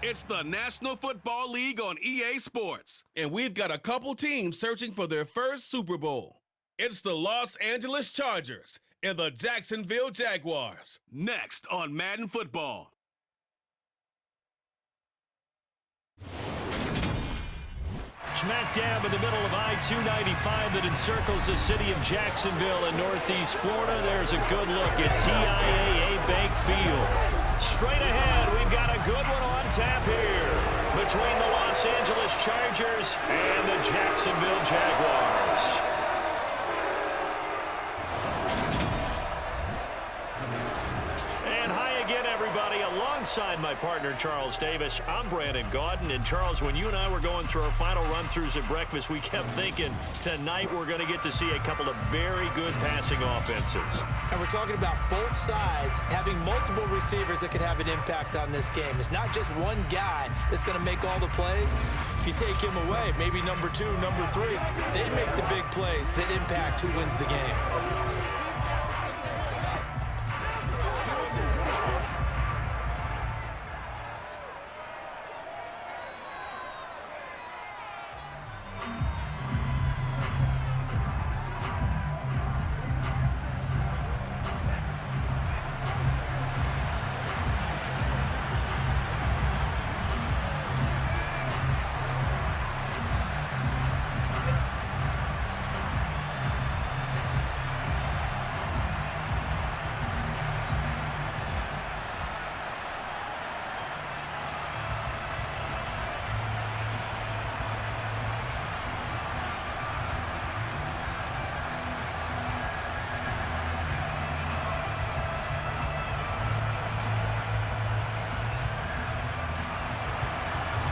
It's the National Football League on EA Sports, and we've got a couple teams searching for their first Super Bowl. It's the Los Angeles Chargers and the Jacksonville Jaguars. Next on Madden Football. Smack dab in the middle of I-295 that encircles the city of Jacksonville in northeast Florida. There's a good look at TIAA Bank Field. Straight ahead, we've got a good one on tap here between the Los Angeles Chargers and the Jacksonville Jaguars. And hi again, everybody. Alongside my partner, Charles Davis, I'm Brandon Gaudin. And Charles, when you and I were going through our final run-throughs at breakfast, we kept thinking tonight we're going to get to see a couple of very good passing offenses. And we're talking about both sides having multiple receivers that could have an impact on this game. It's not just one guy that's going to make all the plays. If you take him away, maybe number 2, number 3, they make the big plays that impact who wins the game.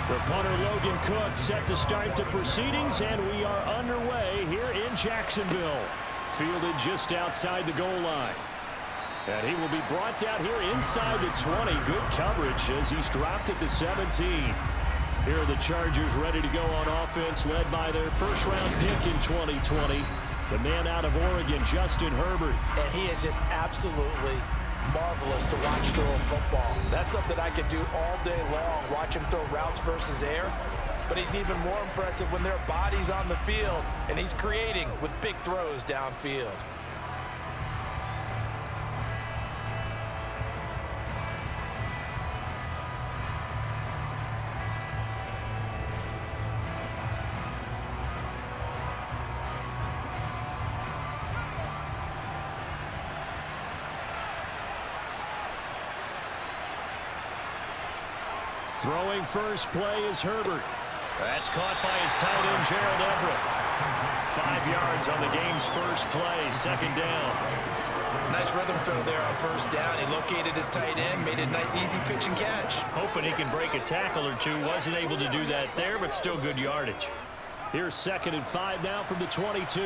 The punter Logan Cook set to start the proceedings, and we are underway here in Jacksonville. Fielded just outside the goal line. And he will be brought down here inside the 20. Good coverage as he's dropped at the 17. Here are the Chargers ready to go on offense, led by their first-round pick in 2020. The man out of Oregon, Justin Herbert. And he is just absolutely marvelous to watch throw a football. That's something I could do all day long, watch him throw routes versus air. But he's even more impressive when their body's on the field and he's creating with big throws downfield. Throwing first play is Herbert. That's caught by his tight end, Gerald Everett. 5 yards on the game's first play, second down. Nice rhythm throw there on first down. He located his tight end, made it a nice easy pitch and catch. Hoping he can break a tackle or two. Wasn't able to do that there, but still good yardage. Here's 2nd and 5 now from the 22.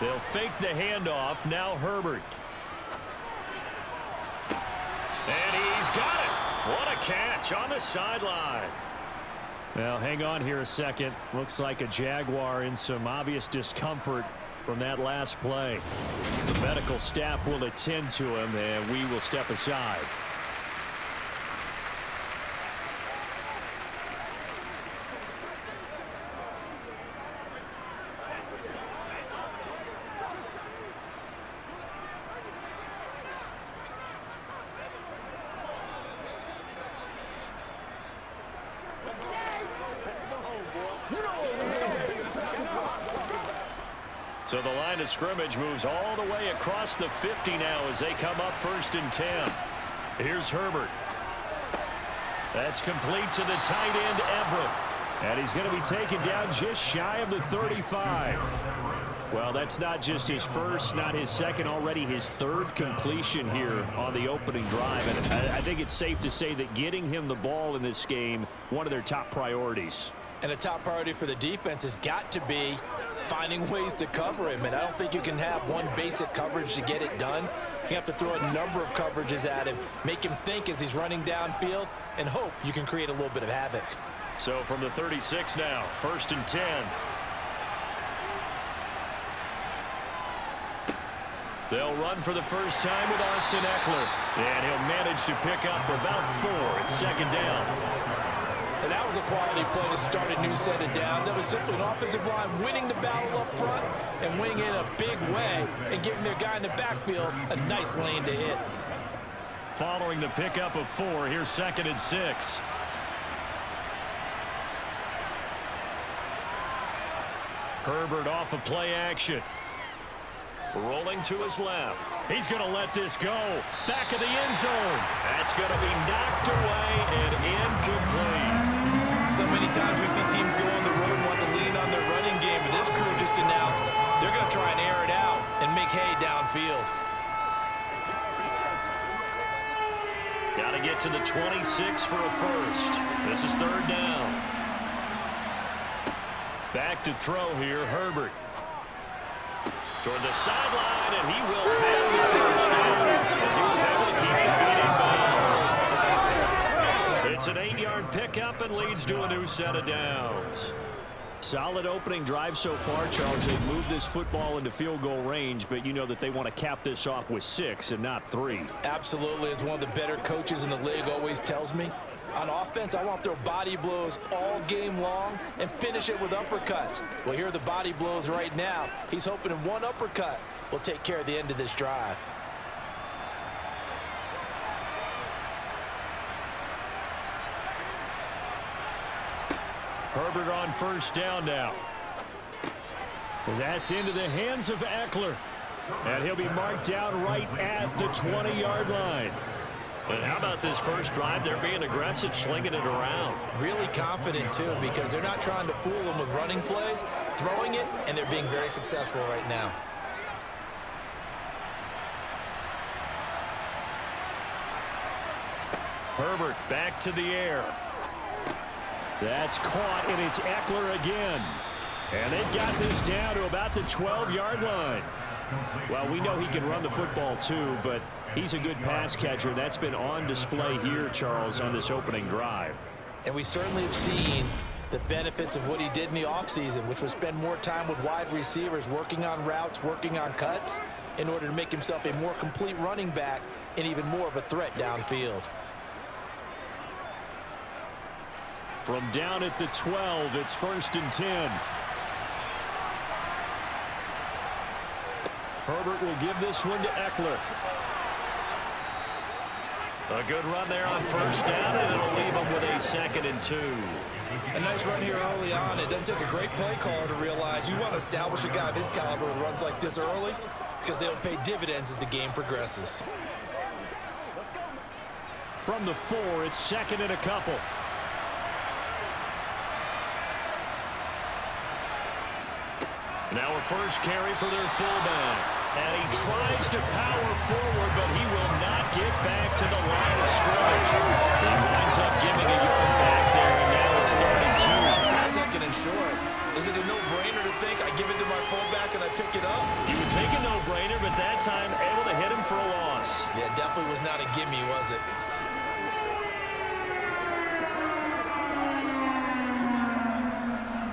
They'll fake the handoff. Now Herbert. And he's got it. What a catch on the sideline. Now, hang on here a second. Looks like a Jaguar in some obvious discomfort from that last play. The medical staff will attend to him, and we will step aside. So the line of scrimmage moves all the way across the 50 now as they come up 1st and 10. Here's Herbert. That's complete to the tight end, Everett. And he's going to be taken down just shy of the 35. Well, that's not just his first, not his second, already his 3rd completion here on the opening drive. And I think it's safe to say that getting him the ball in this game, one of their top priorities. And a top priority for the defense has got to be finding ways to cover him. And I don't think you can have one basic coverage to get it done. You have to throw a number of coverages at him, make him think as he's running downfield, and hope you can create a little bit of havoc. So from the 36 now, 1st and 10. They'll run for the first time with Austin Eckler. And he'll manage to pick up about 4. It's second down. And that was a quality play to start a new set of downs. That was simply an offensive line winning the battle up front and winning it in a big way and giving their guy in the backfield a nice lane to hit. Following the pickup of 4, here's second and 6. Herbert off of play action. Rolling to his left. He's going to let this go. Back of the end zone. That's going to be knocked away and incomplete. So many times we see teams go on the road and want to lean on their running game, but this crew just announced they're going to try and air it out and make hay downfield. Got to get to the 26 for a first. This is third down. Back to throw here, Herbert. Toward the sideline, and he will have the first down as he was able to keep the feet in bounds. It's an 8-yard pickup and leads to a new set of downs. Solid opening drive so far, Charles. They've moved this football into field goal range, but you know that they want to cap this off with 6 and not 3. Absolutely. As one of the better coaches in the league always tells me, on offense, I want to throw body blows all game long and finish it with uppercuts. Well, here are the body blows right now. He's hoping in one uppercut will take care of the end of this drive. Herbert on first down now. That's into the hands of Eckler. And he'll be marked down right at the 20-yard line. But how about this first drive? They're being aggressive, slinging it around. Really confident, too, because they're not trying to fool them with running plays, throwing it, and they're being very successful right now. Herbert back to the air. That's caught, and it's Eckler again. And they've got this down to about the 12-yard line. Well, we know he can run the football, too, but he's a good pass catcher. That's been on display here, Charles, on this opening drive. And we certainly have seen the benefits of what he did in the offseason, which was spend more time with wide receivers, working on routes, working on cuts, in order to make himself a more complete running back and even more of a threat downfield. From down at the 12, it's first and 10. Herbert will give this one to Eckler. A good run there on first down, and it'll leave him with a 2nd and 2. A nice run here early on. It doesn't take a great play caller to realize you want to establish a guy of his caliber with runs like this early because they'll pay dividends as the game progresses. From the 4, it's 2nd and a couple. Now a first carry for their fullback. And he tries to power forward, but he will not get back to the line of scrimmage. He winds up giving a yard back there, and now it's 2nd and short. Is it a no-brainer to think I give it to my fullback and I pick it up? You would think a no-brainer, but that time able to hit him for a loss. Yeah, definitely was not a gimme, was it?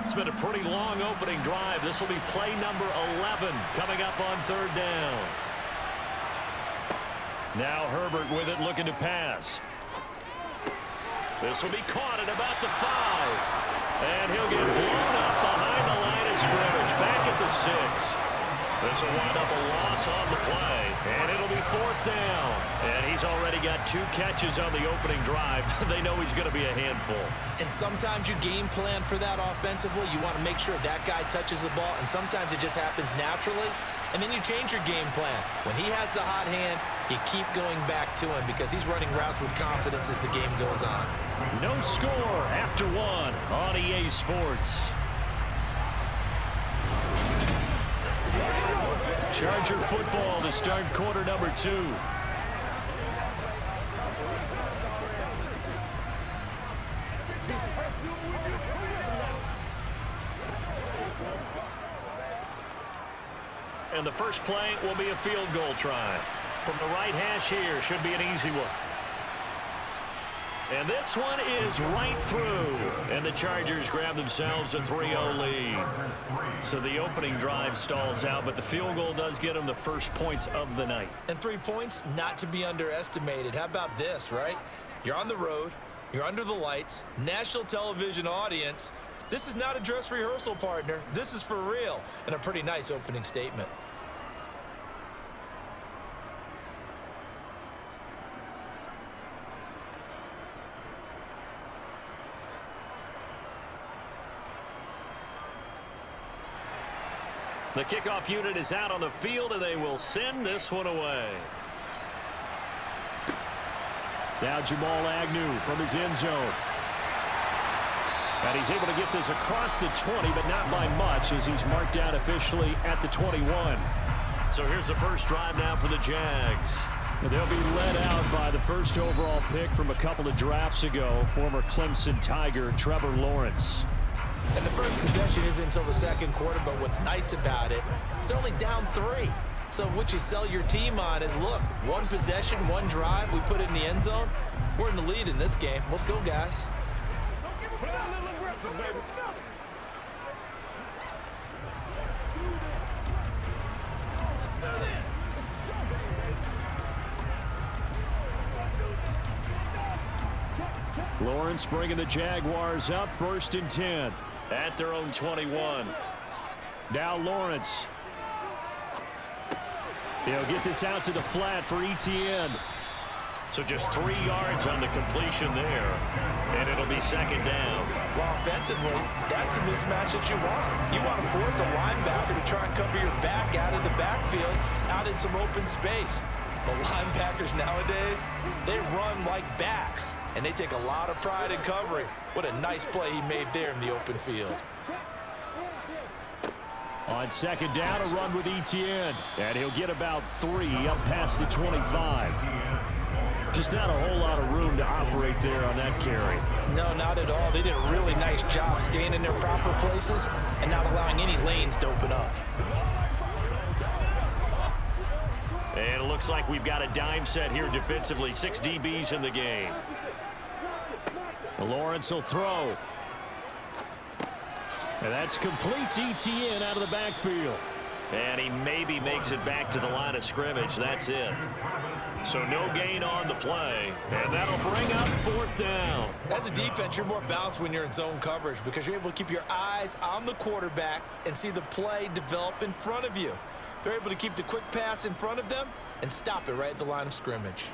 It's been a pretty long opening drive. This will be play number 11 coming up on third down. Now Herbert with it, looking to pass. This will be caught at about the 5. And he'll get blown up behind the line of scrimmage. Back at the 6. This will wind up a loss on the play. And it'll be 4th down. And he's already got 2 catches on the opening drive. They know he's going to be a handful. And sometimes you game plan for that offensively. You want to make sure that guy touches the ball. And sometimes it just happens naturally. And then you change your game plan. When he has the hot hand, you keep going back to him because he's running routes with confidence as the game goes on. No score after 1 on EA Sports. Charger football to start quarter number 2. And the first play will be a field goal try. From the right hash here, should be an easy one. And this one is right through. And the Chargers grab themselves a 3-0 lead. So the opening drive stalls out, but the field goal does get them the first points of the night. And 3 points, not to be underestimated. How about this, right? You're on the road. You're under the lights. National television audience. This is not a dress rehearsal, partner. This is for real. And a pretty nice opening statement. The kickoff unit is out on the field, and they will send this one away. Now Jamal Agnew from his end zone. And he's able to get this across the 20, but not by much, as he's marked out officially at the 21. So here's the first drive now for the Jags. And they'll be led out by the first overall pick from a couple of drafts ago, former Clemson Tiger Trevor Lawrence. And the first possession isn't until the second quarter, but what's nice about it, it's only down 3. So what you sell your team on is, look, 1 possession, 1 drive, we put it in the end zone. We're in the lead in this game. Let's go, guys. Lawrence bringing the Jaguars up, 1st and 10. At their own 21. Now Lawrence. He'll get this out to the flat for Etienne. So just 3 yards on the completion there. And it'll be second down. Well, offensively, that's the mismatch that you want. You want to force a linebacker to try and cover your back out of the backfield, out in some open space. The linebackers nowadays, they run like backs, and they take a lot of pride in covering. What a nice play he made there in the open field. On second down, a run with Etienne. And he'll get about 3 up past the 25. Just not a whole lot of room to operate there on that carry. No, not at all. They did a really nice job staying in their proper places and not allowing any lanes to open up. And it looks like we've got a dime set here defensively. 6 DBs in the game. Lawrence will throw. And that's complete to Etienne out of the backfield. And he maybe makes it back to the line of scrimmage. That's it. So no gain on the play. And that'll bring up 4th down. As a defense, you're more balanced when you're in zone coverage because you're able to keep your eyes on the quarterback and see the play develop in front of you. They're able to keep the quick pass in front of them and stop it right at the line of scrimmage.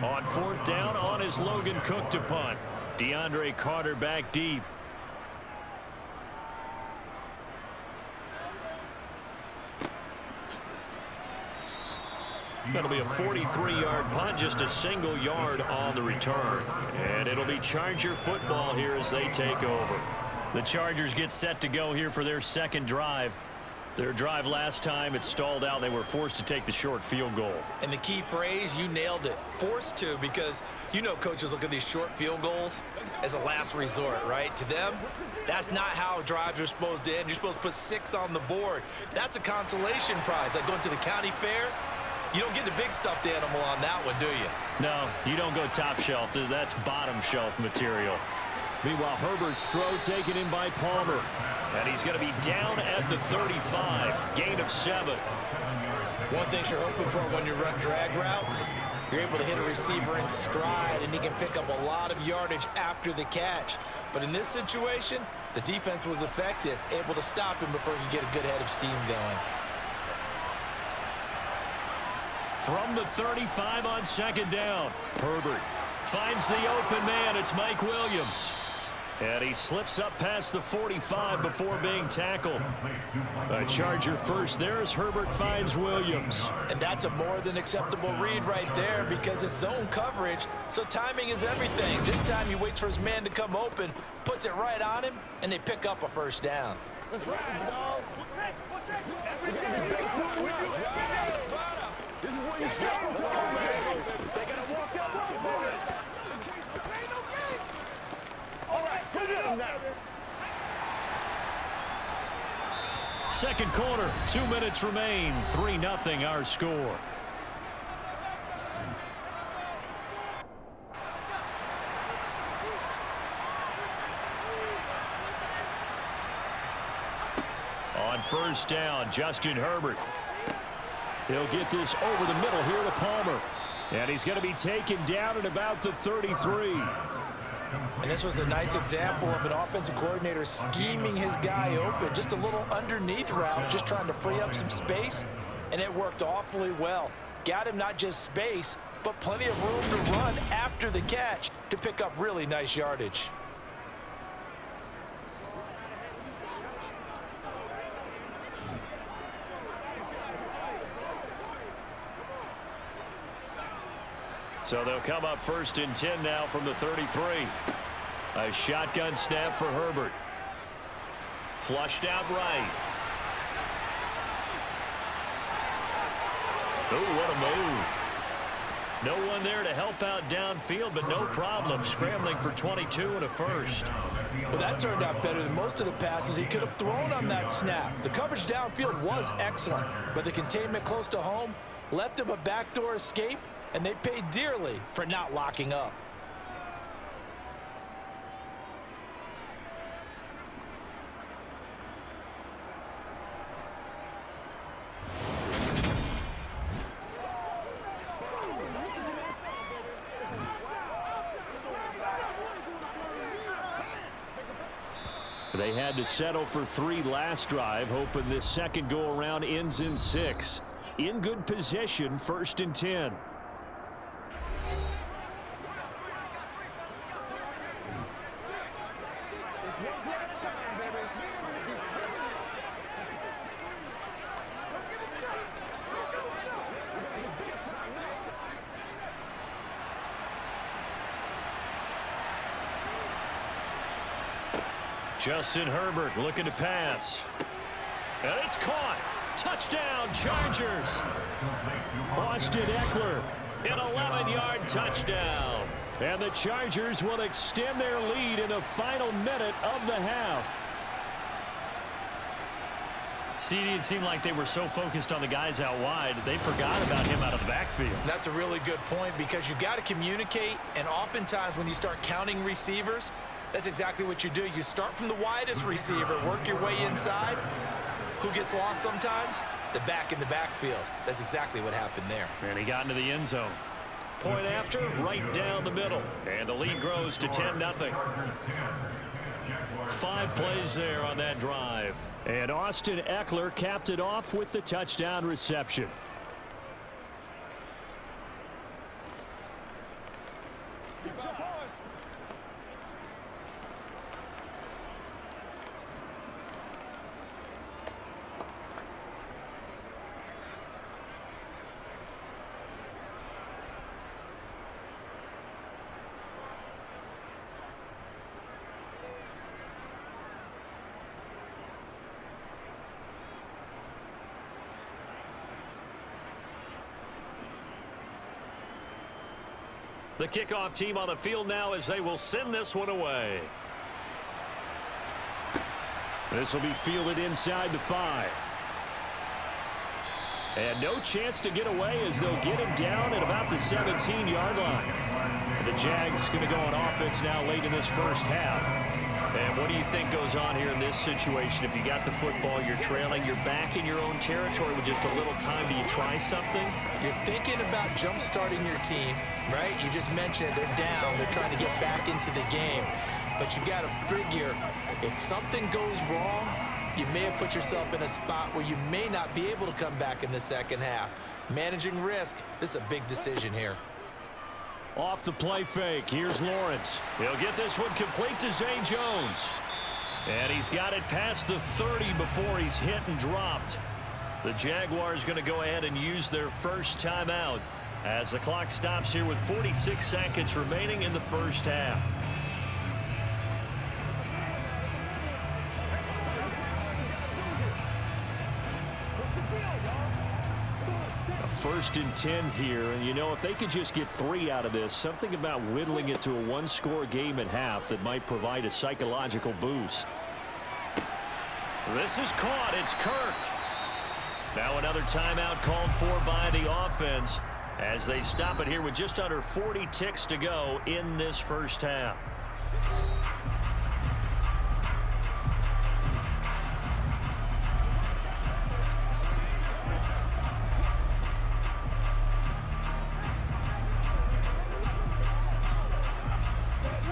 On 4th down, on is Logan Cook to punt. DeAndre Carter back deep. That'll be a 43-yard punt, just a single yard on the return. And it'll be Charger football here as they take over. The Chargers get set to go here for their second drive. Their drive last time, it stalled out. They were forced to take the short field goal. And the key phrase, you nailed it, forced to, because you know coaches look at these short field goals as a last resort, right? To them, that's not how drives are supposed to end. You're supposed to put 6 on the board. That's a consolation prize. Like going to the county fair, you don't get the big stuffed animal on that one, do you? No, you don't go top shelf. That's bottom shelf material. Meanwhile, Herbert's throw taken in by Palmer. And he's going to be down at the 35. Gain of 7. One thing you're hoping for when you run drag routes, you're able to hit a receiver in stride, and he can pick up a lot of yardage after the catch. But in this situation, the defense was effective, able to stop him before he could get a good head of steam going. From the 35 on second down, Herbert finds the open man. It's Mike Williams. And he slips up past the 45 before being tackled. A Charger first. There's Herbert finds Williams. And that's a more than acceptable read right there because it's zone coverage, so timing is everything. This time he waits for his man to come open, puts it right on him, and they pick up a first down. That's right, dog. This is where you start. Let's go, man. They got to walk up. Second quarter, 2 minutes remain. 3-0 our score. On first down, Justin Herbert. He'll get this over the middle here to Palmer. And he's going to be taken down at about the 33. And this was a nice example of an offensive coordinator scheming his guy open. Just a little underneath route, just trying to free up some space. And it worked awfully well. Got him not just space, but plenty of room to run after the catch to pick up really nice yardage. So they'll come up 1st and 10 now from the 33. A shotgun snap for Herbert. Flushed out right. Oh, what a move. No one there to help out downfield, but no problem scrambling for 22 and a first. Well, that turned out better than most of the passes he could have thrown on that snap. The coverage downfield was excellent, but the containment close to home left him a backdoor escape, and they paid dearly for not locking up. They had to settle for 3 last drive, hoping this second go-around ends in 6. In good position, 1st and 10. Justin Herbert looking to pass. And it's caught. Touchdown, Chargers. Austin Eckler, an 11-yard touchdown. And the Chargers will extend their lead in the final minute of the half. CD, it seemed like they were so focused on the guys out wide, they forgot about him out of the backfield. That's a really good point, because you got to communicate, and oftentimes when you start counting receivers, that's exactly what you do. You start from the widest receiver, work your way inside. Who gets lost sometimes? The back in the backfield. That's exactly what happened there. And he got into the end zone. Point after, right down the middle. And the lead grows to 10-0. 5 plays there on that drive. And Austin Eckler capped it off with the touchdown reception. The kickoff team on the field now as they will send this one away. This will be fielded inside the 5. And no chance to get away as they'll get him down at about the 17-yard line. And the Jags going to go on offense now late in this first half. And what do you think goes on here in this situation? If you got the football, you're trailing, you're back in your own territory with just a little time. Do you try something? You're thinking about jump-starting your team, right? You just mentioned it. They're down. They're trying to get back into the game. But you got to figure, if something goes wrong, you may have put yourself in a spot where you may not be able to come back in the second half. Managing risk, this is a big decision here. Off the play fake, here's Lawrence. He'll get this one complete to Zay Jones. And he's got it past the 30 before he's hit and dropped. The Jaguars going to go ahead and use their first timeout as the clock stops here with 46 seconds remaining in the first half. First and 10 here, and you know, if they could just get 3 out of this, something about whittling it to a one-score game at half that might provide a psychological boost. This is caught. It's Kirk. Now another timeout called for by the offense as they stop it here with just under 40 ticks to go in this first half.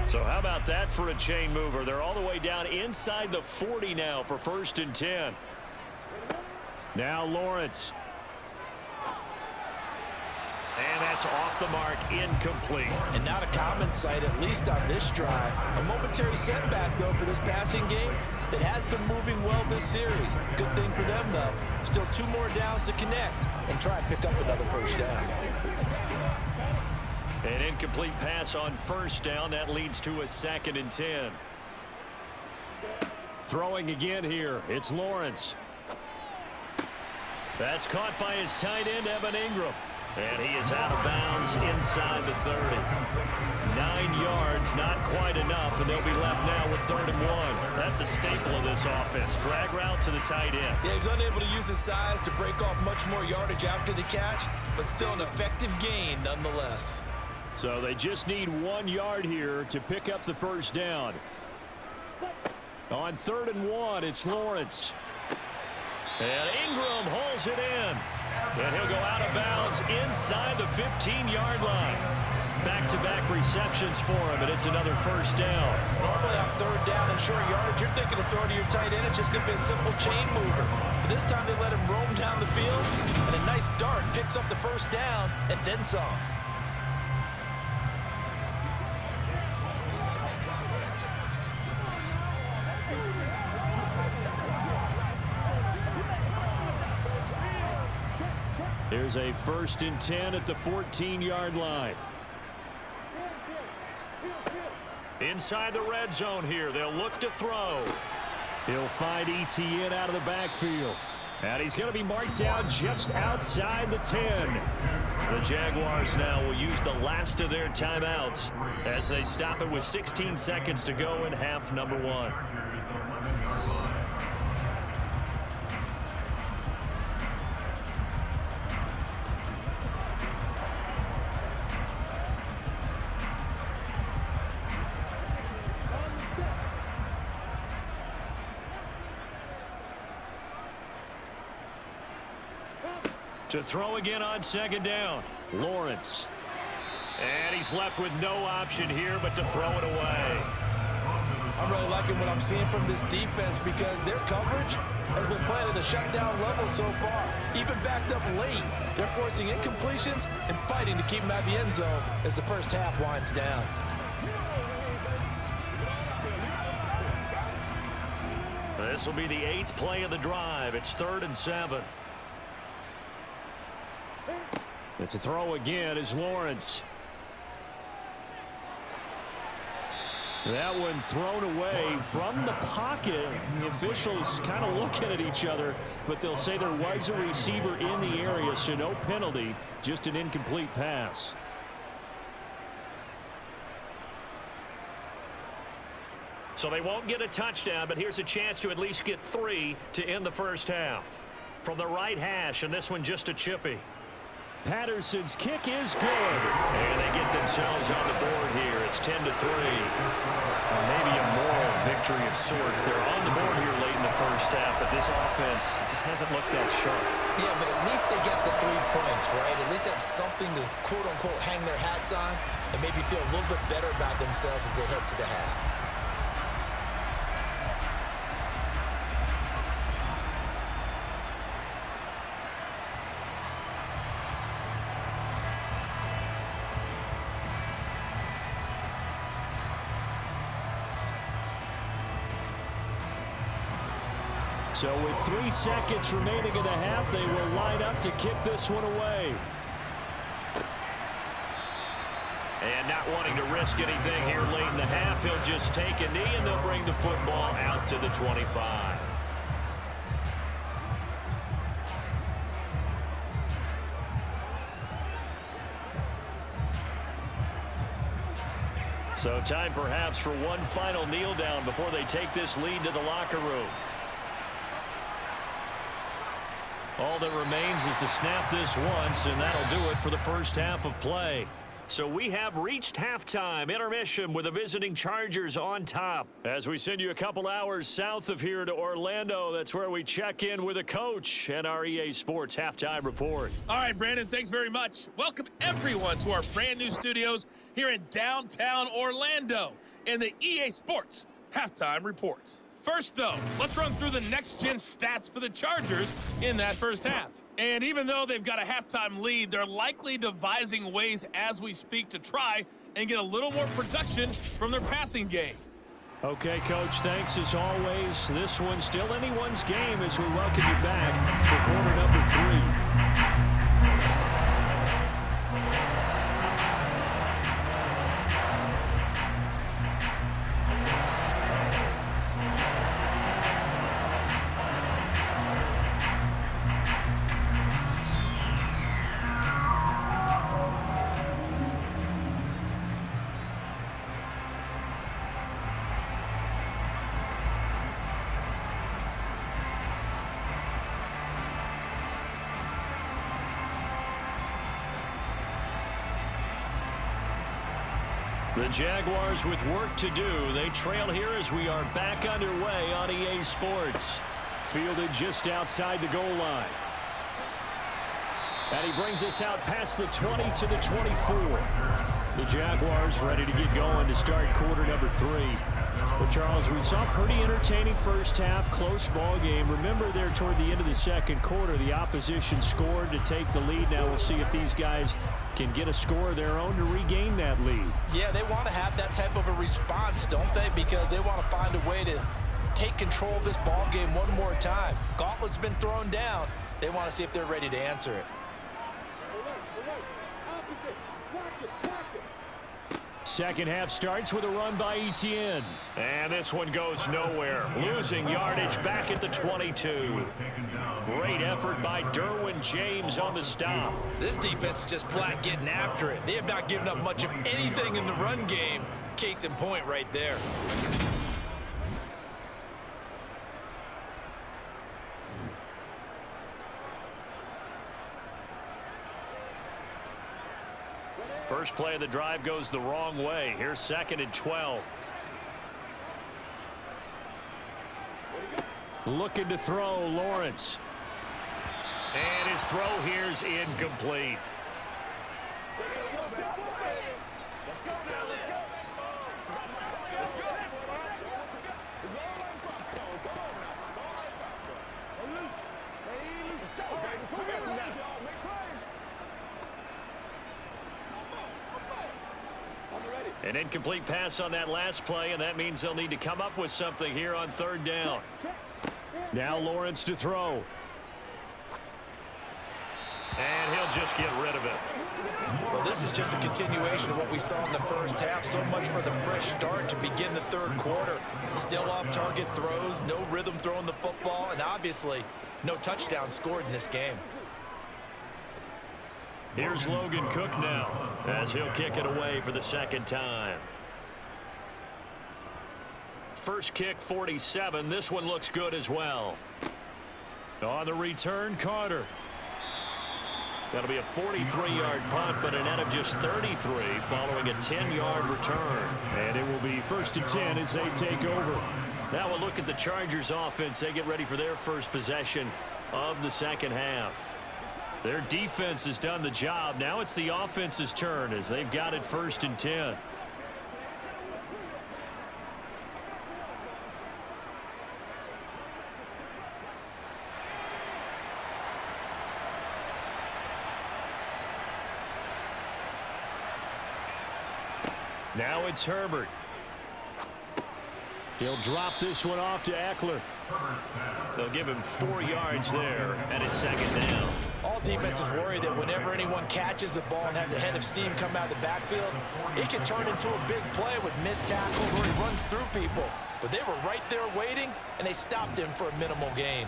So how about that for a chain mover? They're all the way down inside the 40 now for 1st and 10. Now Lawrence. And that's off the mark, incomplete. And not a common sight, at least on this drive. A momentary setback, though, for this passing game that has been moving well this series. Good thing for them, though. Still 2 more downs to connect and try and pick up another first down. An incomplete pass on 1st down. That leads to a 2nd and 10. Throwing again here. It's Lawrence. That's caught by his tight end, Evan Ingram. And he is out of bounds inside the 30. 9 yards, not quite enough, and they'll be left now with 3rd and 1. That's a staple of this offense. Drag route to the tight end. Yeah, he was unable to use his size to break off much more yardage after the catch, but still an effective gain nonetheless. So they just need 1 yard here to pick up the first down. On 3rd and 1, it's Lawrence. And Ingram hauls it in. And he'll go out of bounds inside the 15-yard line. Back-to-back receptions for him, and it's another first down. Normally on 3rd down and short yardage, you're thinking of throwing to your tight end. It's just going to be a simple chain mover. But this time they let him roam down the field, and a nice dart picks up the first down and then some. Here's a 1st and 10 at the 14-yard line. Inside the red zone here. They'll look to throw. He'll find ETN out of the backfield. And he's going to be marked down just outside the 10. The Jaguars now will use the last of their timeouts as they stop it with 16 seconds to go in half number 1. To throw again on 2nd down. Lawrence. And he's left with no option here but to throw it away. I'm really liking what I'm seeing from this defense because their coverage has been playing at a shutdown level so far. Even backed up late, they're forcing incompletions and fighting to keep them out of the end zone as the first half winds down. This will be the 8th play of the drive. It's 3rd and 7. And to throw again is Lawrence. That one thrown away from the pocket. The officials kind of looking at each other, but they'll say there was a receiver in the area, so no penalty, just an incomplete pass. So they won't get a touchdown, but here's a chance to at least get 3 to end the first half. From the right hash, and this one just a chippy. Patterson's kick is good. And they get themselves on the board here. It's 10-3. Maybe a moral victory of sorts. They're on the board here late in the first half, but this offense just hasn't looked that sharp. Yeah, but at least they get the 3 points, right? At least have something to, quote-unquote, hang their hats on and maybe feel a little bit better about themselves as they head to the half. So with 3 seconds remaining in the half, they will line up to kick this one away. And not wanting to risk anything here late in the half, he'll just take a knee and they'll bring the football out to the 25. So time perhaps for one final kneel down before they take this lead to the locker room. All that remains is to snap this once, and that'll do it for the first half of play. So we have reached halftime intermission with the visiting Chargers on top. As we send you a couple hours south of here to Orlando, that's where we check in with a coach and our EA Sports halftime report. All right, Brandon, thanks very much. Welcome everyone to our brand new studios here in downtown Orlando in the EA Sports halftime report. First, though, let's run through the next-gen stats for the Chargers in that first half. And even though they've got a halftime lead, they're likely devising ways as we speak to try and get a little more production from their passing game. Okay, Coach, thanks as always. This one's still anyone's game as we welcome you back for quarter number 3. The Jaguars with work to do. They trail here as we are back underway on EA Sports. Fielded just outside the goal line. And he brings us out past the 20 to the 24. The Jaguars ready to get going to start quarter number 3. Well, Charles, we saw a pretty entertaining first half, close ball game. Remember there toward the end of the second quarter, the opposition scored to take the lead. Now we'll see if these guys can get a score of their own to regain that lead. Yeah, they want to have that type of a response, don't they? Because they want to find a way to take control of this ball game one more time. Gauntlet's been thrown down. They want to see if they're ready to answer it. Second half starts with a run by Etienne. And this one goes nowhere. Losing yardage back at the 22. Great effort by Derwin James on the stop. This defense is just flat getting after it. They have not given up much of anything in the run game. Case in point right there. First play of the drive goes the wrong way. Here's 2nd and 12. Looking to throw, Lawrence. And his throw here's incomplete. Let's go now, let's go. An incomplete pass on that last play, and that means they'll need to come up with something here on 3rd down. Now Lawrence to throw. And he'll just get rid of it. Well, this is just a continuation of what we saw in the first half. So much for the fresh start to begin the 3rd quarter. Still off-target throws, no rhythm throwing the football, and obviously no touchdown scored in this game. Here's Logan Cook now as he'll kick it away for the 2nd time. First kick, 47. This one looks good as well. On the return, Carter. That'll be a 43-yard punt, but a net of just 33 following a 10-yard return. And it will be 1st and 10 as they take over. Now we'll look at the Chargers offense. They get ready for their first possession of the 2nd half. Their defense has done the job. Now it's the offense's turn as they've got it 1st and 10. Now it's Herbert. He'll drop this one off to Eckler. They'll give him 4 yards there, and it's 2nd down. All defenses worry that whenever anyone catches the ball and has a head of steam come out of the backfield, it can turn into a big play with missed tackles where he runs through people. But they were right there waiting, and they stopped him for a minimal gain.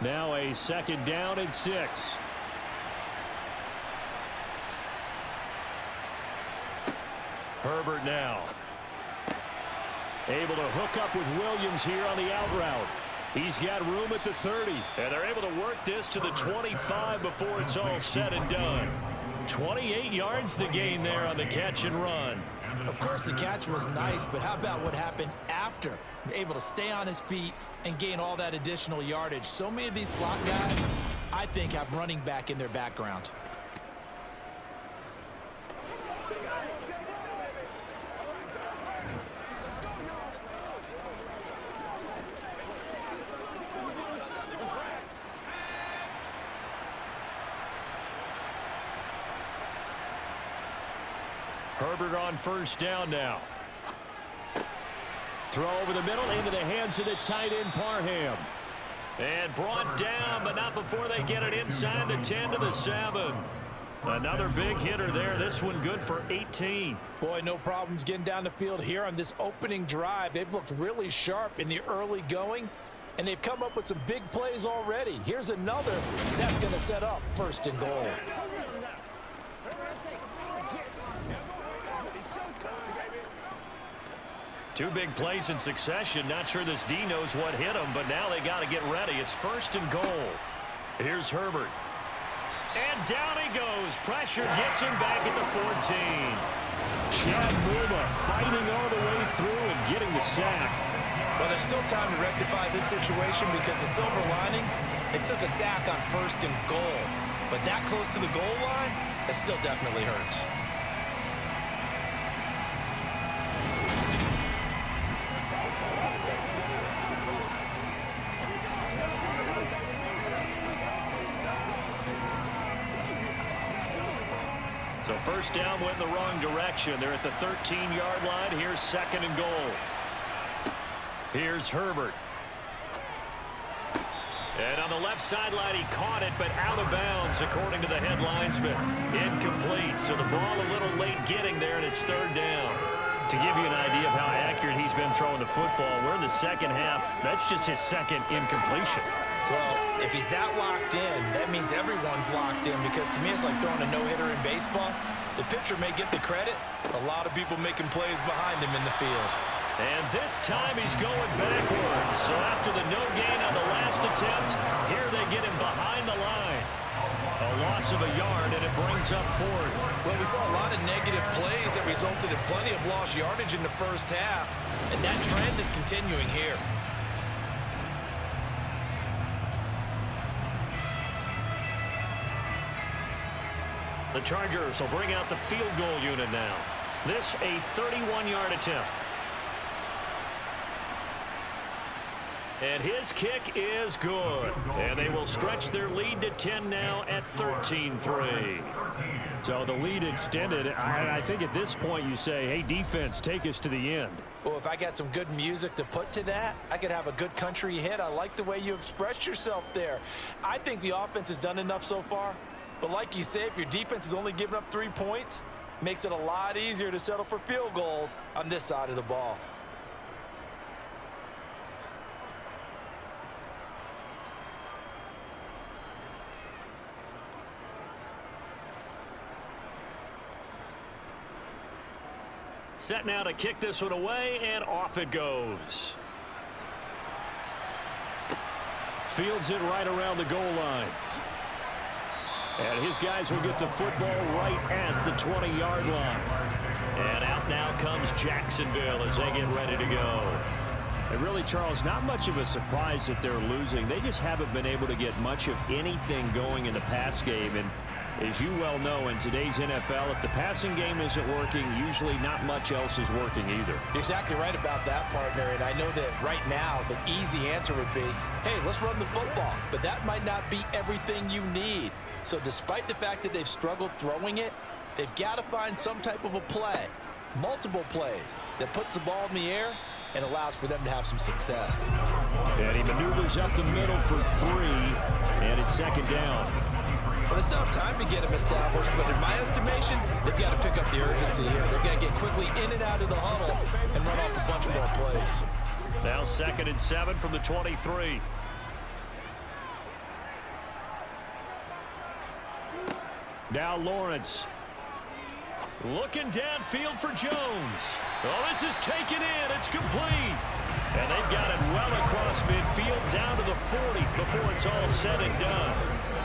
Now a 2nd down and 6. Herbert now. Able to hook up with Williams here on the out route. He's got room at the 30. And they're able to work this to the 25 before it's all said and done. 28 yards the gain there on the catch and run. Of course, the catch was nice, but how about what happened after? Able to stay on his feet and gain all that additional yardage. So many of these slot guys, I think, have running back in their background. Herbert on first down now. Throw over the middle into the hands of the tight end Parham. And brought down, but not before they get it inside the 10 to the 7. Another big hitter there. This one good for 18. Boy, no problems getting down the field here on this opening drive. They've looked really sharp in the early going, and they've come up with some big plays already. Here's another that's going to set up 1st and goal. Two big plays in succession. Not sure this D knows what hit him, but now they got to get ready. It's 1st and goal. Here's Herbert. And down he goes. Pressure gets him back at the 14. Chad Muma fighting all the way through and getting the sack. Well, there's still time to rectify this situation because the silver lining, they took a sack on 1st and goal. But that close to the goal line, that still definitely hurts. So 1st down went in the wrong direction. They're at the 13-yard line. Here's 2nd and goal. Here's Herbert. And on the left sideline, he caught it, but out of bounds, according to the head linesman. Incomplete. So the ball a little late getting there, and it's 3rd down. To give you an idea of how accurate he's been throwing the football, we're in the second half. That's just his 2nd incompletion. Well, if he's that locked in, that means everyone's locked in, because to me it's like throwing a no-hitter in baseball. The pitcher may get the credit, a lot of people making plays behind him in the field. And this time he's going backwards. So after the no gain on the last attempt, here they get him behind the line. A loss of a yard, and it brings up 4th. Well, we saw a lot of negative plays that resulted in plenty of lost yardage in the first half, and that trend is continuing here. The Chargers will bring out the field goal unit now. This a 31-yard attempt. And his kick is good. And they will stretch their lead to 10 now at 13-3. So the lead extended. I think at this point you say, hey, defense, take us to the end. Well, if I got some good music to put to that, I could have a good country hit. I like the way you expressed yourself there. I think the offense has done enough so far. But like you say, if your defense is only giving up 3 points, makes it a lot easier to settle for field goals on this side of the ball. Set now to kick this one away, and off it goes. Fields it right around the goal line. And his guys will get the football right at the 20-yard line. And out now comes Jacksonville as they get ready to go. And really, Charles, not much of a surprise that they're losing. They just haven't been able to get much of anything going in the pass game. And as you well know, in today's NFL, if the passing game isn't working, usually not much else is working either. You're exactly right about that, partner. And I know that right now the easy answer would be, hey, let's run the football. But that might not be everything you need. So despite the fact that they've struggled throwing it, they've got to find some type of a play, multiple plays, that puts the ball in the air and allows for them to have some success. And he maneuvers up the middle for 3, and it's 2nd down. Well, they still have time to get him established, but in my estimation, they've got to pick up the urgency here. They've got to get quickly in and out of the huddle and run off a bunch more plays. Now 2nd and 7 from the 23. Now Lawrence. Looking downfield for Jones. Oh, this is taken in. It's complete. And they've got it well across midfield down to the 40 before it's all said and done.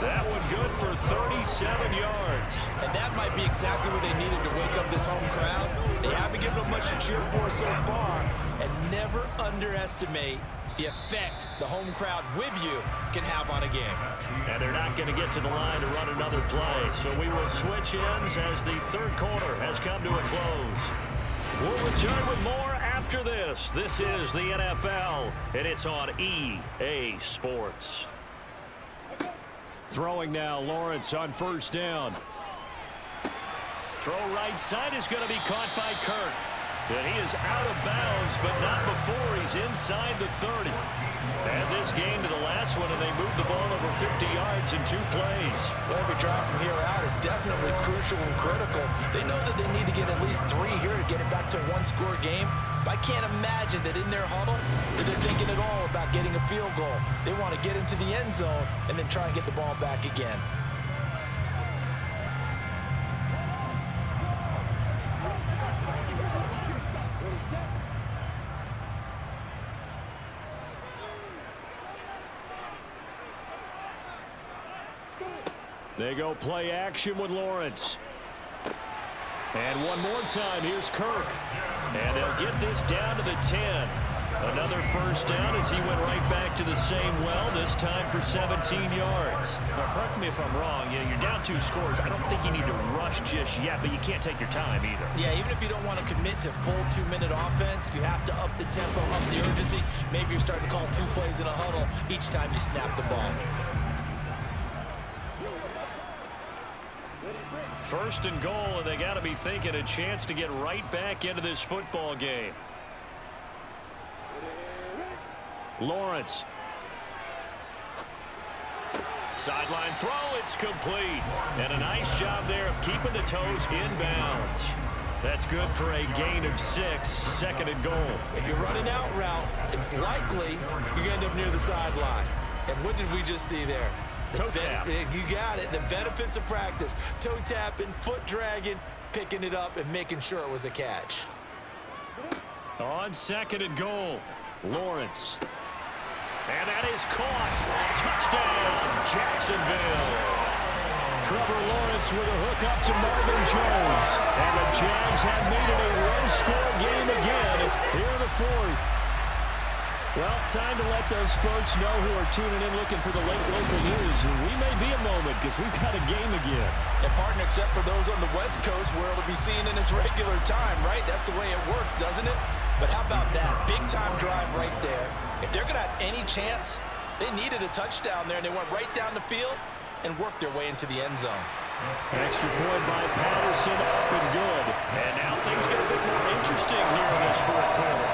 That one good for 37 yards. And that might be exactly what they needed to wake up this home crowd. They haven't given them much to cheer for so far. And never underestimate the effect the home crowd with you can have on a game. And they're not going to get to the line to run another play. So we will switch ends as the third quarter has come to a close. We'll return with more after this. This is the NFL, and it's on EA Sports. Throwing now, Lawrence on first down. Throw right side is going to be caught by Kirk. And he is out of bounds, but not before he's inside the 30. And this game to the last one, and they moved the ball over 50 yards in 2 plays. Well, every drive from here out is definitely crucial and critical. They know that they need to get at least 3 here to get it back to a one-score game. But I can't imagine that in their huddle that they're thinking at all about getting a field goal. They want to get into the end zone and then try and get the ball back again. They go play action with Lawrence. And one more time, here's Kirk. And they'll get this down to the 10. Another first down as he went right back to the same well, this time for 17 yards. Now, correct me if I'm wrong. Yeah, you're down 2 scores. I don't think you need to rush just yet, but you can't take your time either. Yeah, even if you don't want to commit to full 2-minute offense, you have to up the tempo, up the urgency. Maybe you're starting to call 2 plays in a huddle each time you snap the ball. First and goal, and they got to be thinking a chance to get right back into this football game. Lawrence. Sideline throw, it's complete. And a nice job there of keeping the toes inbounds. That's good for a gain of 6, second and goal. If you're running out route, it's likely you're going to end up near the sideline. And what did we just see there? Toe tap. You got it. The benefits of practice. Toe tapping, foot dragging, picking it up, and making sure it was a catch. On second and goal, Lawrence. and that is caught. Touchdown, Jacksonville. Trevor Lawrence with a hook up to Marvin Jones. And the Jags have made it a one-score game again here in the 4th. Well, time to let those folks know who are tuning in looking for the late local news. And we may be a moment because we've got a game again. And, partner, except for those on the West Coast where it'll be seen in its regular time, right? That's the way it works, doesn't it? But how about that? Big-time drive right there. If they're going to have any chance, they needed a touchdown there, and they went right down the field and worked their way into the end zone. An extra point by Patterson, up and good. And now things get a bit more interesting here in this 4th quarter.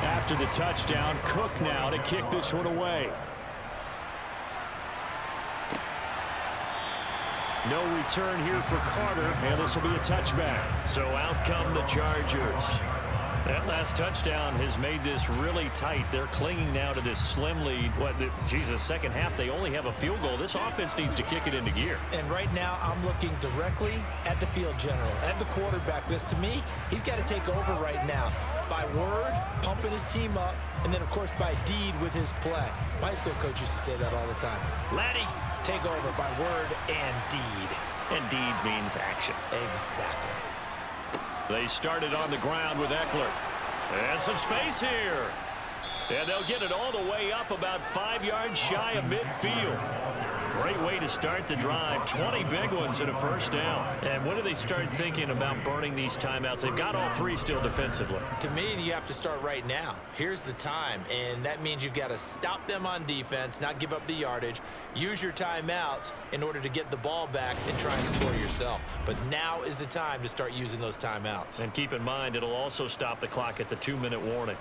After the touchdown, Cook now to kick this one away. No return here for Carter, and this will be a touchback. So out come the Chargers. That last touchdown has made this really tight. They're clinging now to this slim lead. Second half, they only have a field goal. This offense needs to kick it into gear. And right now, I'm looking directly at the field general, at the quarterback. Because to me, he's got to take over right now. By word, pumping his team up, and then, of course, by deed with his play. My high school coach used to say that all the time. Laddie, take over by word and deed. And deed means action. Exactly. They started on the ground with Eckler. And some space here. And they'll get it all the way up about 5 yards shy of midfield. Great way to start the drive. 20 big ones and a first down. And when do they start thinking about burning these timeouts? They've got all 3 still defensively. To me, you have to start right now. Here's the time, and that means you've got to stop them on defense, not give up the yardage, use your timeouts in order to get the ball back and try and score yourself. But now is the time to start using those timeouts. And keep in mind, it'll also stop the clock at the 2-minute warning.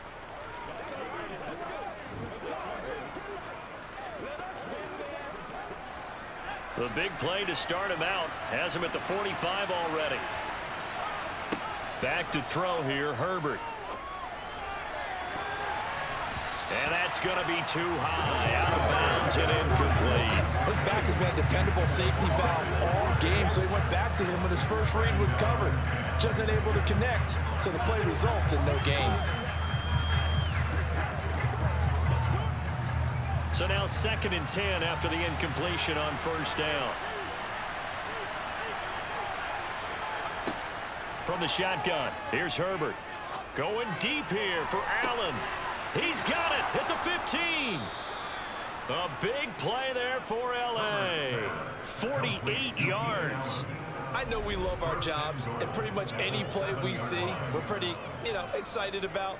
The big play to start him out has him at the 45 already. Back to throw here, Herbert. And that's going to be too high, out of bounds and incomplete. His back has been a dependable safety valve all game, so he went back to him when his first read was covered. Just unable to connect, so the play results in no gain. So now 2nd and 10 after the incompletion on first down. From the shotgun, here's Herbert. Going deep here for Allen. He's got it at the 15. A big play there for L.A. 48 yards. I know we love our jobs, and pretty much any play we see, we're pretty, excited about.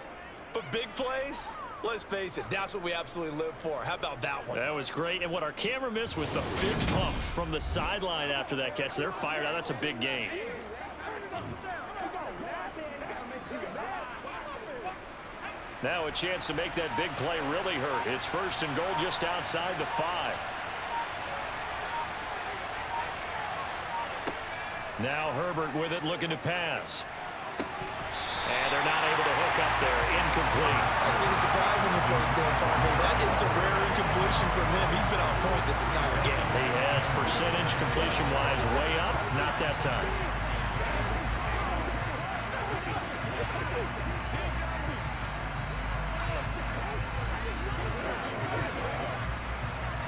But big plays, let's face it, that's what we absolutely live for. How about that one? That was great, and what our camera missed was the fist pump from the sideline after that catch. They're fired out. That's a big game. Now a chance to make that big play really hurt. It's 1st and goal just outside the 5. Now Herbert with it, looking to pass. And they're not able to hook up there. Incomplete. I see the surprise on your face there, partner. That is a rare incompletion from him. He's been on point this entire game. He has percentage completion-wise way up. Not that time.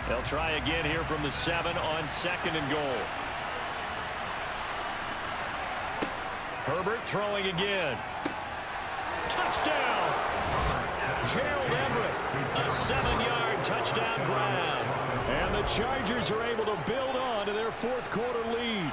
They'll try again here from the 7 on 2nd and goal. Herbert throwing again. Touchdown! Gerald Everett, a 7-yard touchdown grab. And the Chargers are able to build on to their 4th quarter lead.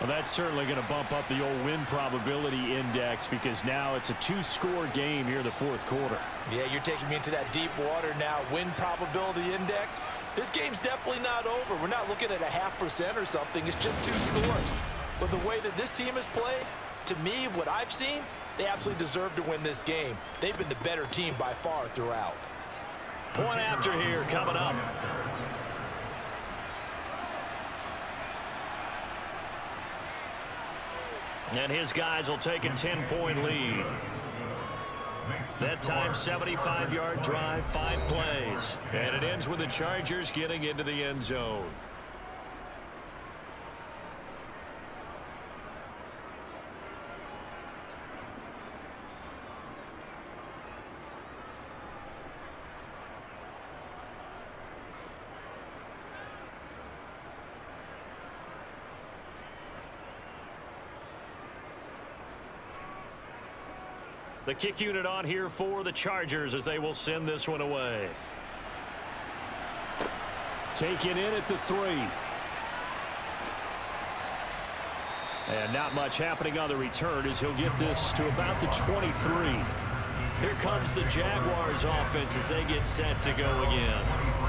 Well, that's certainly going to bump up the old win probability index because now it's a 2-score game here in the 4th quarter. Yeah, you're taking me into that deep water now. Win probability index. This game's definitely not over. We're not looking at a 0.5% or something. It's just 2 scores. But the way that this team has played, to me, what I've seen, they absolutely deserve to win this game. They've been the better team by far throughout. Point after here coming up. And his guys will take a 10-point lead. That time, 75-yard drive, 5 plays. And it ends with the Chargers getting into the end zone. The kick unit on here for the Chargers as they will send this one away. Taken in at the 3. And not much happening on the return as he'll get this to about the 23. Here comes the Jaguars offense as they get set to go again.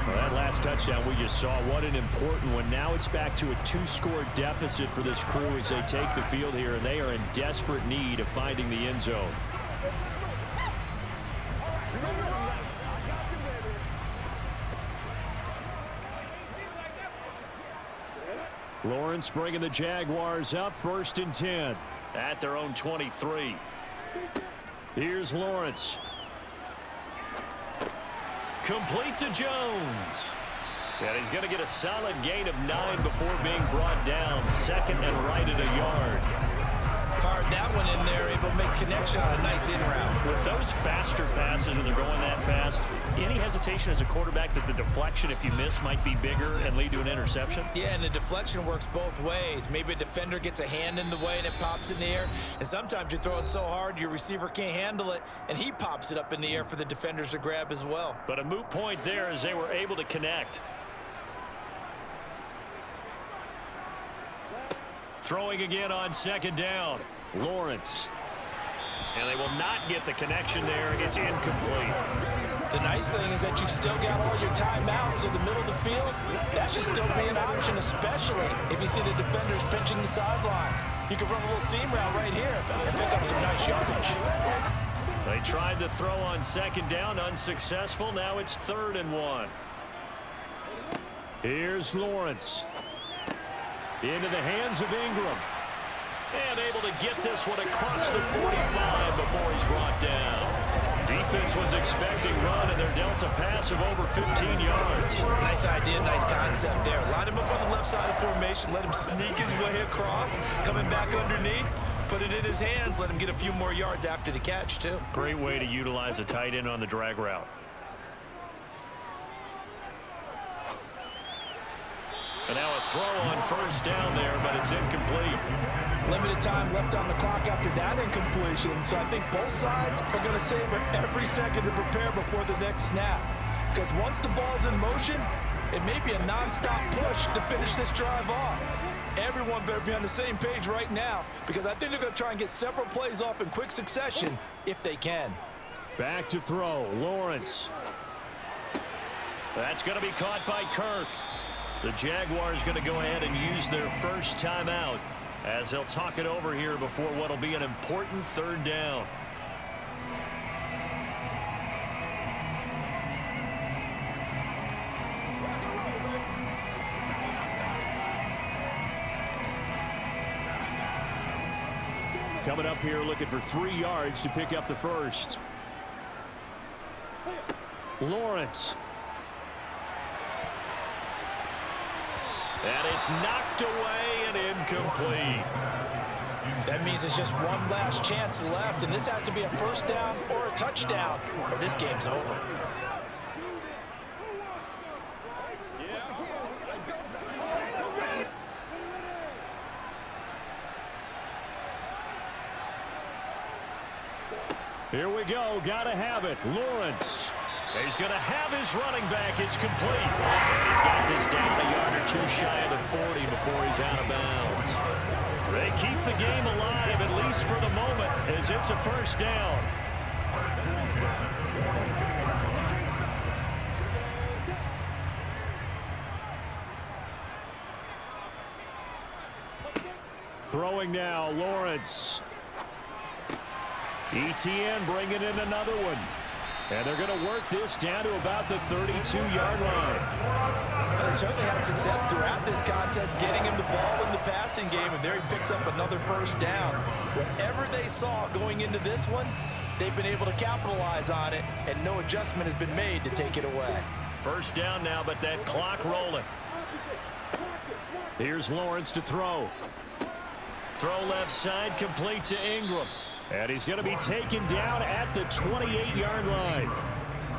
Well, that last touchdown we just saw, what an important one. Now it's back to a 2-score deficit for this crew as they take the field here, and they are in desperate need of finding the end zone. Lawrence bringing the Jaguars up, 1st and 10 at their own 23. Here's Lawrence. Complete to Jones. And he's going to get a solid gain of 9 before being brought down. 2nd and right at a yard. Fired that one in there, able to make connection on a nice in route. With those faster passes and they're going that fast, any hesitation as a quarterback that the deflection, if you miss, might be bigger and lead to an interception? Yeah, and the deflection works both ways. Maybe a defender gets a hand in the way and it pops in the air. And sometimes you're throwing so hard your receiver can't handle it, and he pops it up in the air for the defenders to grab as well. But a moot point there as they were able to connect. Throwing again on 2nd down. Lawrence. And they will not get the connection there. It's incomplete. The nice thing is that you've still got all your timeouts, so the middle of the field, that should still be an option, especially if you see the defenders pinching the sideline. You can run a little seam route right here and pick up some nice yardage. They tried to throw on 2nd down, unsuccessful. Now it's 3rd and 1. Here's Lawrence. Into the hands of Ingram. And able to get this one across the 45 before he's brought down. Defense was expecting run, and they're dealt a pass of over 15 yards. Nice idea, nice concept there. Line him up on the left side of the formation, let him sneak his way across, coming back underneath, put it in his hands, let him get a few more yards after the catch, too. Great way to utilize a tight end on the drag route. And now a throw on first down there, but it's incomplete. Limited time left on the clock after that incompletion, so I think both sides are going to savor every second to prepare before the next snap. Because once the ball's in motion, it may be a non-stop push to finish this drive off. Everyone better be on the same page right now, because I think they're going to try and get several plays off in quick succession if they can. Back to throw, Lawrence. That's going to be caught by Kirk. The Jaguars going to go ahead and use their first timeout as they'll talk it over here before what will be an important third down. Coming up here looking for 3 yards to pick up the first. Lawrence. And it's knocked away and incomplete. That means it's just one last chance left, and this has to be a first down or a touchdown, or this game's over. Here we go. Got to have it. Lawrence. He's going to have his running back. It's complete. And he's got this down a yard or two shy of the 40 before he's out of bounds. They keep the game alive, at least for the moment, as it's a first down. Throwing now, Lawrence. ETN bringing in another one. And they're going to work this down to about the 32-yard line. They certainly had success throughout this contest, getting him the ball in the passing game, and there he picks up another first down. Whatever they saw going into this one, they've been able to capitalize on it, and no adjustment has been made to take it away. First down now, but that clock rolling. Here's Lawrence to throw. Throw left side, complete to Ingram. And he's going to be taken down at the 28-yard line.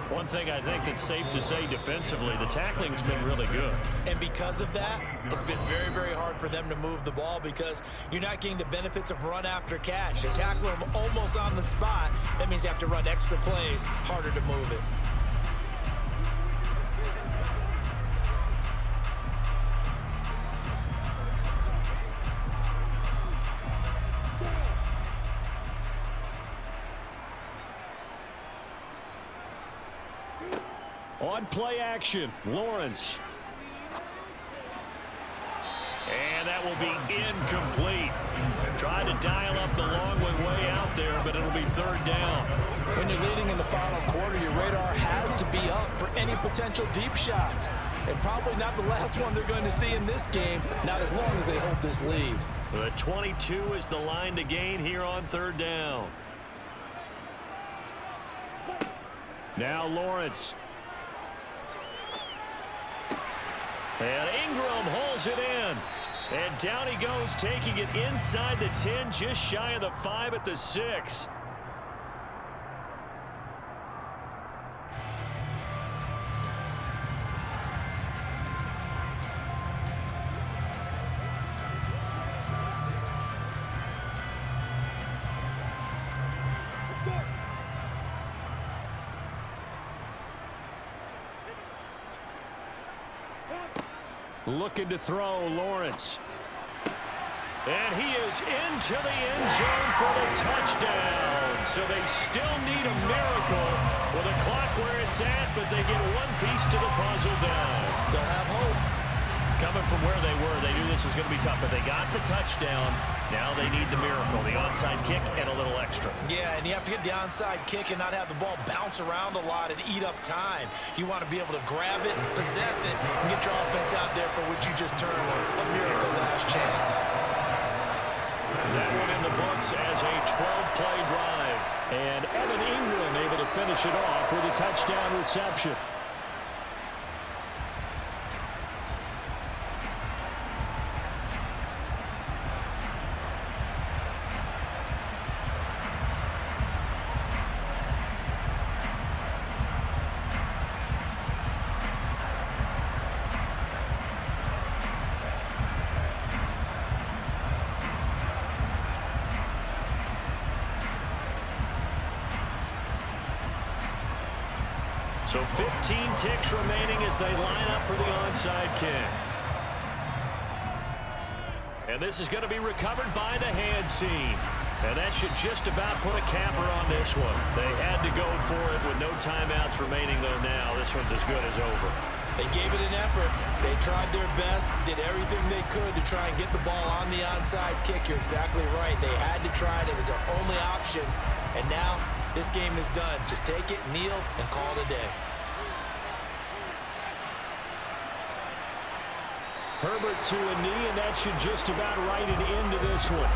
One thing I think that's safe to say defensively, the tackling's been really good. And because of that, it's been very, very hard for them to move the ball because you're not getting the benefits of run after catch. They tackle him almost on the spot. That means you have to run extra plays, harder to move it. On play action, Lawrence. And that will be incomplete. Tried to dial up the long way out there, but it'll be third down. When you're leading in the final quarter, your radar has to be up for any potential deep shots. And probably not the last one they're going to see in this game, not as long as they hold this lead. The 22 is the line to gain here on third down. Now Lawrence. And Ingram hauls it in. And down he goes, taking it inside the 10, just shy of the 5 at the 6. Looking to throw, Lawrence. And he is into the end zone for the touchdown. So they still need a miracle with a clock where it's at, but they get one piece to the puzzle down. Still have hope. Coming from where they were, they knew this was going to be tough, but they got the touchdown. Now they need the miracle, the onside kick and a little extra. Yeah, and you have to get the onside kick and not have the ball bounce around a lot and eat up time. You want to be able to grab it, possess it, and get your offense out there for what you just termed a miracle last chance. That one in the books as a 12-play drive. And Evan Ingram able to finish it off with a touchdown reception. So 15 ticks remaining as they line up for the onside kick. And this is going to be recovered by the hands team. And that should just about put a capper on this one. They had to go for it with no timeouts remaining, though now this one's as good as over. They gave it an effort. They tried their best, did everything they could to try and get the ball on the onside kick. You're exactly right. They had to try it. It was their only option. And now this game is done. Just take it, kneel, and call it a day. Herbert to a knee, and that should just about write an end to this one.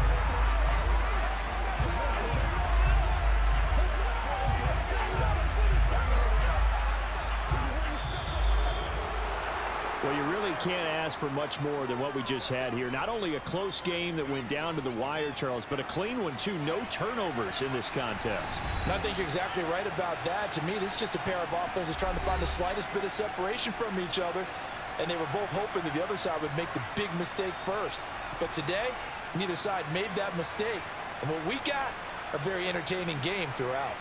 Well, you really can't ask for much more than what we just had here. Not only a close game that went down to the wire, Charles, but a clean one, too. No turnovers in this contest. And I think you're exactly right about that. To me, this is just a pair of offenses trying to find the slightest bit of separation from each other. And they were both hoping that the other side would make the big mistake first. But today, neither side made that mistake. And what we got, a very entertaining game throughout.